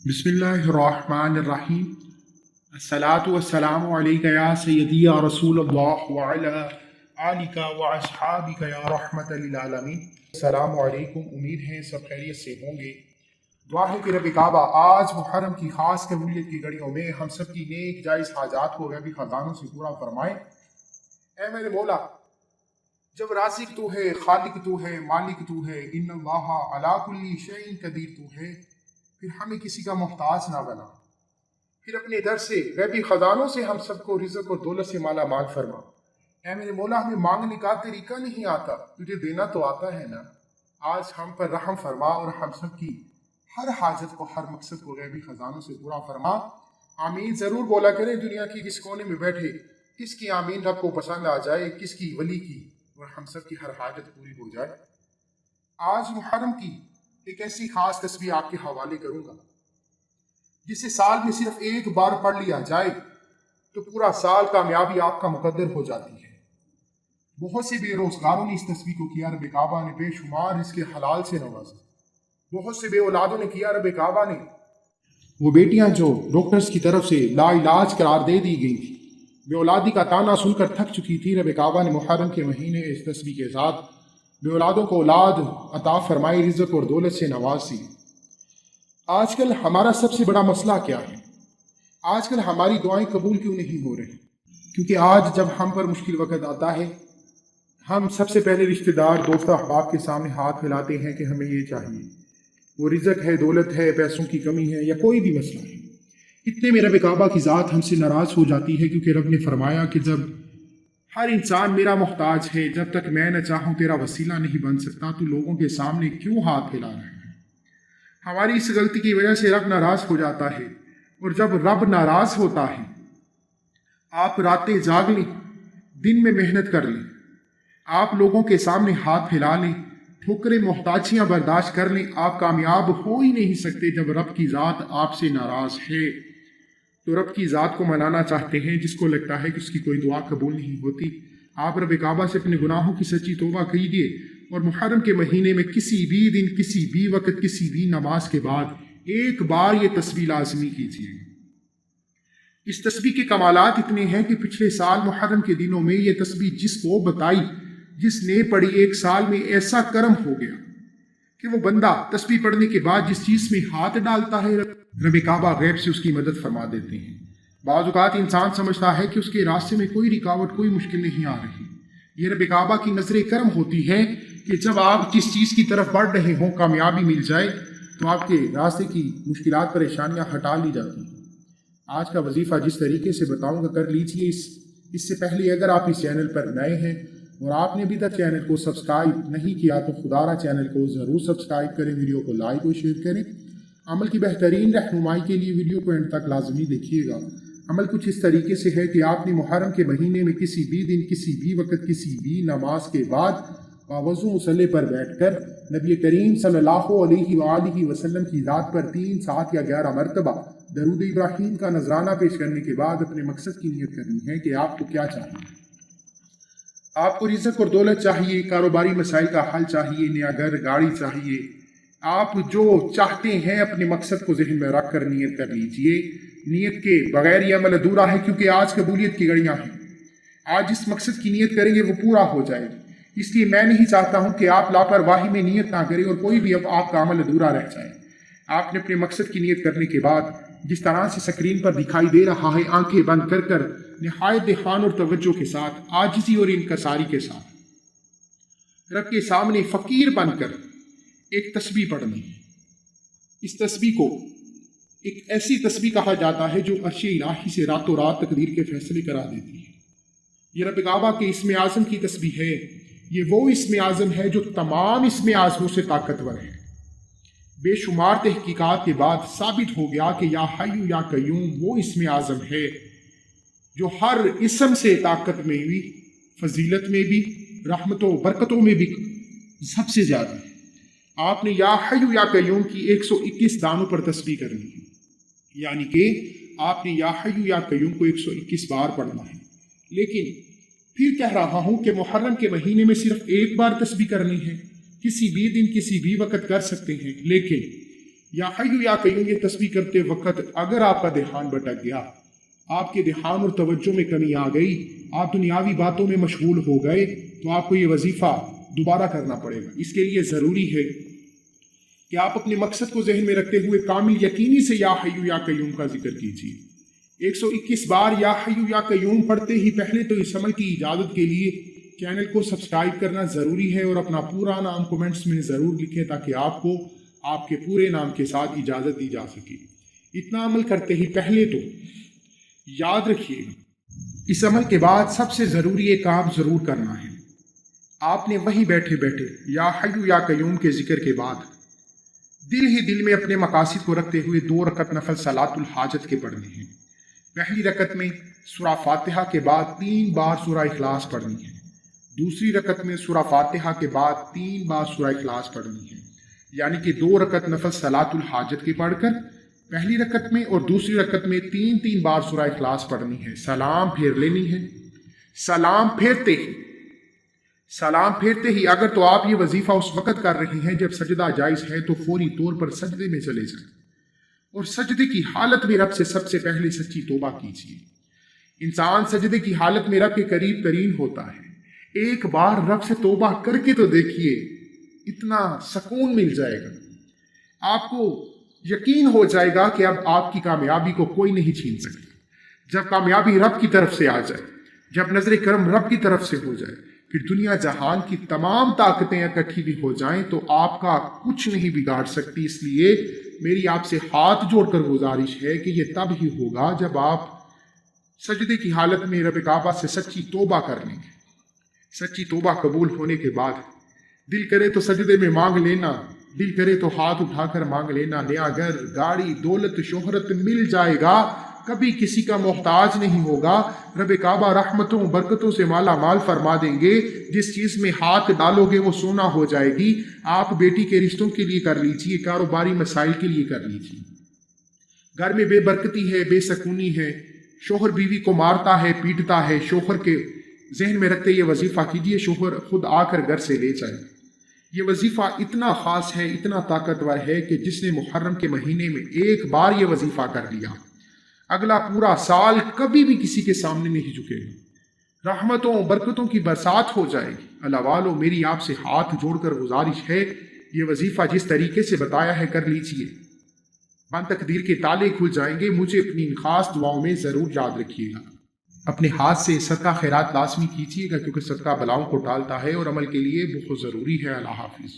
बिस्मिल्लाहिर्रहमानिर्रहीम। अस्सलातु वस्सलामु अलैका या सय्यदी या रसूल अल्लाह व अला आलिका व अस्हाबिका या रहमतल लिल आलमीन। अस्सलामु अलैकुम। उम्मीद है सब खैरियत से होंगे। दुआ है कि रब काबा आज मुहर्रम की खास कबूलियत की घड़ियों में हम सब की नेक जायज़ हाजात को गैबी खजानों से पूरा फरमाए। ऐ मेरे मौला, जब राज़िक तू है, खालिक तू है, मालिक तू है, इन्नल्लाह अला कुल्ली शैइन कदीर तू है, फिर हमें किसी का मोहताज ना बना। फिर अपने दर से गैबी खजानों से हम सबको रिज़्क़ और दौलत से माला माल फरमा। ऐ मेरे मौला, हमें मांगने का तरीका नहीं आता, तुझे देना तो आता है ना। आज हम पर रहम फरमा और हम सब की हर हाजत को, हर मकसद को गैबी खजानों से पूरा फरमा। आमीन ज़रूर बोला करें। दुनिया की किस कोने में बैठे किसकी आमीन रब को पसंद आ जाए, किसकी वली की, और हम सब की हर हाजत पूरी हो जाए। आज मुहर्रम की एक ऐसी खास तस्बीह आपके हवाले करूंगा जिसे साल में सिर्फ एक बार पढ़ लिया जाए तो पूरा साल कामयाबी आपका मुकद्दर हो जाती है। बहुत से बेरोजगारों ने इस तस्बीह को किया, रब काबा ने बेशुमार इसके हलाल से नवाजा। बहुत से बे औलादों ने किया, रब काबा ने वो बेटियां जो डॉक्टर्स की तरफ से लाइलाज करार दे दी गई थी, बे औलादी का ताना सुनकर थक चुकी थी, रब काबा ने मुहर्रम के महीने इस तस्बीह के साथ बे औलादों को औलाद अता फरमाई, रिज़्क़ और दौलत से नवाजी। आजकल हमारा सबसे बड़ा मसला क्या है? आजकल हमारी दुआएं कबूल क्यों नहीं हो रही? क्योंकि आज जब हम पर मुश्किल वक्त आता है, हम सबसे पहले रिश्तेदार, दोस्त, अहबाब के सामने हाथ फैलाते हैं कि हमें ये चाहिए, वो रिज़्क़ है, दौलत है, पैसों की कमी है या कोई भी मसला है। इतने में रब काबा की ज़ात हमसे नाराज़ हो जाती है, क्योंकि रब ने फरमाया कि जब हर इंसान मेरा मोहताज है, जब तक मैं न चाहूँ तेरा वसीला नहीं बन सकता, तो लोगों के सामने क्यों हाथ फैला रहे हैं। हमारी इस गलती की वजह से रब नाराज़ हो जाता है, और जब रब नाराज़ होता है, आप रातें जाग लें, दिन में मेहनत कर लें, आप लोगों के सामने हाथ फैला लें, ठोकरें मोहताजियाँ बर्दाश्त कर लें, आप कामयाब हो ही नहीं सकते जब रब की ज़ात आपसे नाराज़ है। तो रब की ज़ात को मनाना चाहते हैं जिसको लगता है कि उसकी कोई दुआ कबूल नहीं होती, आप रब काबा से अपने गुनाहों की सच्ची तौबा कीजिए, और मुहर्रम के महीने में किसी भी दिन, किसी भी वक्त, किसी भी नमाज के बाद एक बार ये तस्बीह लाजमी कीजिए। इस तस्बीह के कमालात इतने हैं कि पिछले साल मुहर्रम के दिनों में ये तस्बीह जिसको बताई, जिसने पढ़ी, एक साल में ऐसा कर्म हो गया कि वो बंदा तस्बीह पढ़ने के बाद जिस चीज़ में हाथ डालता है, रब काबा गैब से उसकी मदद फरमा देते हैं। बाज़ औक़ात इंसान समझता है कि उसके रास्ते में कोई रुकावट, कोई मुश्किल नहीं आ रही। ये रब काबा की नजर करम होती है कि जब आप जिस चीज़ की तरफ बढ़ रहे हों, कामयाबी मिल जाए, तो आपके रास्ते की मुश्किलात, परेशानियां हटा ली जाती हैं। आज का वजीफ़ा जिस तरीके से बताऊंगा कर लीजिए। इससे पहले अगर आप इस चैनल पर नए हैं और आपने अभी तक चैनल को सब्सक्राइब नहीं किया, तो खुदारा चैनल को ज़रूर सब्सक्राइब करें, वीडियो को लाइक और शेयर करें। अमल की बेहतरीन रहनुमाई के लिए वीडियो को एंड तक लाजमी देखिएगा। अमल कुछ इस तरीके से है कि आपने मुहर्रम के महीने में किसी भी दिन, किसी भी वक्त, किसी भी नमाज के बाद बावज़ू मुसल्ले पर बैठकर नबी करीम सल्लल्लाहु अलैहि वसल्लम की ज़ात पर 3, 7 या 11 मरतबा दरूद इब्राहीम का नजराना पेश करने के बाद अपने मकसद की नीयत करनी है कि आपको क्या चाहिए। आपको रिज़्क़ और दौलत चाहिए, कारोबारी मसाइल का हल चाहिए, नया घर, गाड़ी चाहिए। आप जो चाहते हैं अपने मकसद को जहन में रख कर नीयत कर लीजिए। नीयत के बगैर ये अमल अधूरा है, क्योंकि आज कबूलियत की घड़ियां हैं। आज जिस मकसद की नीयत करेंगे वो पूरा हो जाएगी। इसलिए मैं नहीं चाहता हूं कि आप लापरवाही में नीयत ना करें और कोई भी अब आपका अमल अधूरा रह जाए। आपने अपने मकसद की नीयत करने के बाद जिस तरह से स्क्रीन पर दिखाई दे रहा है, आंखें बंद कर कर निहायत ध्यान और तवज्जो के साथ, आजिज़ी और इनकसारी के साथ रब के सामने फ़कीर बनकर एक तस्बीह पढ़नी है। इस तस्बीह को एक ऐसी तस्बीह कहा जाता है जो अर्श इलाही से रातों रात तकदीर के फैसले करा देती है। ये रब काबा के इस्म आज़म की तस्बीह है। ये वो इस्म आज़म है जो तमाम इस्म आज़मों से ताकतवर है। बेशुमार तहकीकात के बाद साबित हो गया कि या हय्यु या कय्यूम वो इस्म आज़म है जो हर इस्म से ताकत में भी, फजीलत में भी, रहमतों बरकतों में भी सबसे ज़्यादा है। आपने या हय्यु या कय्यूम की 121 दानों पर तस्बीह करनी है, यानी कि आपने या हय्यु या कय्यूम को 121 बार पढ़ना है। लेकिन फिर कह रहा हूं कि मुहर्रम के महीने में सिर्फ एक बार तस्बीह करनी है। किसी भी दिन, किसी भी वक्त कर सकते हैं, लेकिन या हय्यु या कय्यूम ये तस्बीह करते वक्त अगर आपका ध्यान भटक गया, आपके ध्यान और तवज्जो में कमी आ गई, आप दुनियावी बातों में मशगूल हो गए, तो आपको ये वजीफा दोबारा करना पड़ेगा। इसके लिए ज़रूरी है कि आप अपने मकसद को जहन में रखते हुए कामिल यकीनी से या हय्यु या कय्यूम का जिक्र कीजिए। 121 बार या हय्यु या कय्यूम पढ़ते ही पहले तो इस अमल की इजाज़त के लिए चैनल को सब्सक्राइब करना ज़रूरी है और अपना पूरा नाम कमेंट्स में ज़रूर लिखें ताकि आपको आपके पूरे नाम के साथ इजाज़त दी जा सके। इतना अमल करते ही पहले तो याद रखिएगा, इस अमल के बाद सबसे ज़रूरी एक काम ज़रूर करना है। आपने वहीं बैठे बैठे या हय्यु या कय्यूम के जिक्र के बाद दिल ही दिल में अपने मकासिद को रखते हुए 2 रकत नफल सलातुल हाजत के पढ़ने हैं। पहली रकत में सूरा फातिहा के बाद 3 बार सूरा इखलास पढ़नी है। दूसरी रकत में सूरा फातिहा के बाद 3 बार सूरा इखलास पढ़नी है, यानी कि 2 रकत नफल सलातुल हाजत की पढ़कर पहली रकत में और दूसरी रकत में 3-3 बार सूरा इखलास पढ़नी है। सलाम फेर लेनी है। सलाम फेरते ही अगर तो आप ये वजीफा उस वक्त कर रही हैं जब सजदा जायज़ है तो फौरी तौर पर सजदे में चले जाएं और सजदे की हालत में रब से सबसे पहले सच्ची तौबा कीजिए। इंसान सजदे की हालत में रब के करीब तरीन होता है। एक बार रब से तौबा करके तो देखिए, इतना सुकून मिल जाएगा, आपको यकीन हो जाएगा कि अब आपकी कामयाबी को कोई नहीं छीन सकता। जब कामयाबी रब की तरफ से आ जाए, जब नजर करम रब की तरफ से हो जाए, फिर दुनिया जहान की तमाम ताकतें इकट्ठी भी हो जाएं तो आपका कुछ नहीं बिगाड़ सकती। इसलिए मेरी आपसे हाथ जोड़कर गुजारिश है कि यह तब ही होगा जब आप सजदे की हालत में रब काबा से सच्ची तौबा कर लेंगे। सच्ची तौबा कबूल होने के बाद दिल करे तो सजदे में मांग लेना, दिल करे तो हाथ उठाकर मांग लेना। नया घर, गाड़ी, दौलत, शोहरत मिल जाएगा, कभी किसी का मोहताज नहीं होगा। रब काबा रहमतों बरकतों से माला माल फरमा देंगे। जिस चीज़ में हाथ डालोगे वो सोना हो जाएगी। आप बेटी के रिश्तों के लिए कर लीजिए, कारोबारी मसाइल के लिए कर लीजिए। घर में बेबरकती है, बेसकूनी है, शोहर बीवी को मारता है, पीटता है, शोहर के जहन में रखते ये वजीफा कीजिए, शोहर खुद आकर घर से ले जाए। ये वजीफा इतना ख़ास है, इतना ताकतवर है कि जिसने मुहर्रम के महीने में एक बार ये वजीफा कर लिया, अगला पूरा साल कभी भी किसी के सामने नहीं झुकेगा। रहमतों बरकतों की बरसात हो जाएगी। अल्लाह वालों, मेरी आपसे हाथ जोड़कर गुजारिश है, ये वजीफा जिस तरीके से बताया है कर लीजिए, बन तकदीर के ताले खुल जाएंगे। मुझे अपनी इन खास दुआओं में ज़रूर याद रखिएगा। अपने हाथ से सदका खैरात लाजमी कीजिएगा, क्योंकि सदका बलाओं को टालता है और अमल के लिए बहुत ज़रूरी है। अल्लाह हाफिज़।